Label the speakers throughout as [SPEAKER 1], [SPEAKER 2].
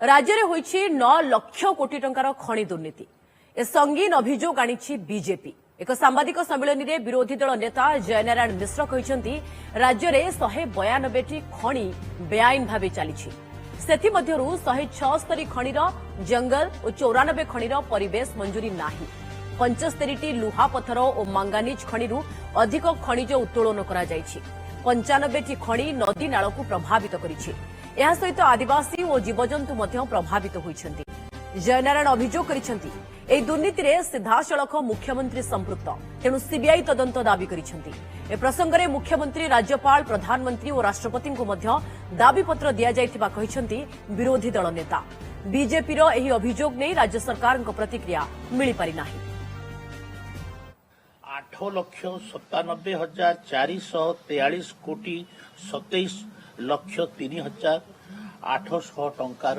[SPEAKER 1] राज्य में होइछि 9 लाख कोटी टंकार खनि दुर्नीति ए संगीन अभियोग आनिछि बीजेपी। एक सांबादिक सम्मेलन में विरोधी दल नेता जयनारायण मिश्र कहते राज्य में 192टी खनि बेआईन भाव चली से 176 खनिर जंगल और 94 खनिर परिवेश मंजूरी नाही। 75टी लुहापथर और मांगानीज खनिरु अधिक खनिज उत्तोलन करा जायछि। 95टी खनि नदी नाल को प्रभावित करिछि। ଏହା ସହିତ ଆଦିବାସୀ ଓ ଜୀବଜନ୍ତୁ ମଧ୍ୟ ପ୍ରଭାବିତ ହୋଇଛନ୍ତି। ଜୟନାରାୟଣ ଅଭିଯୋଗ କରିଛନ୍ତି ଏହି ଦୁର୍ନୀତିରେ ସିଧାସଳଖ ମୁଖ୍ୟମନ୍ତ୍ରୀ ସମ୍ପୃକ୍ତ, ତେଣୁ ସିବିଆଇ ତଦନ୍ତ ଦାବି କରିଛନ୍ତି। ଏ ପ୍ରସଙ୍ଗରେ ମୁଖ୍ୟମନ୍ତ୍ରୀ, ରାଜ୍ୟପାଳ, ପ୍ରଧାନମନ୍ତ୍ରୀ ଓ ରାଷ୍ଟ୍ରପତିଙ୍କୁ ମଧ୍ୟ ଦାବିପତ୍ର ଦିଆଯାଇଥିବା କହିଛନ୍ତି ବିରୋଧୀ ଦଳ ନେତା। ବିଜେପିର ଏହି ଅଭିଯୋଗ ନେଇ ରାଜ୍ୟ ସରକାରଙ୍କ ପ୍ରତିକ୍ରିୟା ମିଳିପାରି ନାହିଁ।
[SPEAKER 2] 8,97,443 कोटी 27,03,800 टंकार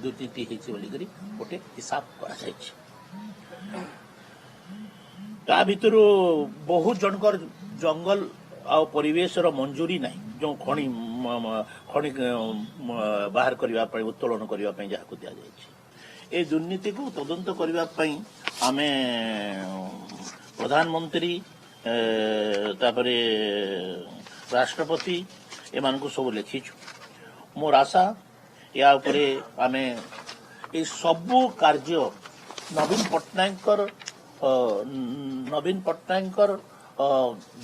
[SPEAKER 2] दुर्नीति होती गोटे हिसाब कर बहुत जनकर जंगल आ परिवेश मंजूरी ना जो खनि खनि बाहर करने उत्तोलन करने जहाँ दि जाए दुर्नीति को तदंत करने आम प्रधानमंत्री तापरे राष्ट्रपति एमान को सब लिखीचु। मोर आशा या उपरे आमे ए सबु कार्य नवीन पट्टनायक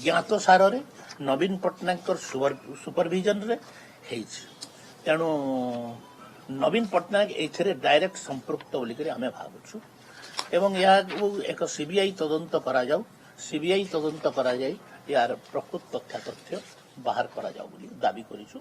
[SPEAKER 2] ज्ञात सार रे नवीन पट्टनायक सुपरविजन रे तेणु नवीन पट्टनायक एथरे डायरेक्ट संपृक्त बोलिक आमे भावुछु एवं या एक सीबीआई तदंत करा जाऊ। सीबीआई तदंत करा जाई यार प्रकृत तथ्य बाहर करा जाऊ बोली दाबी करिछु।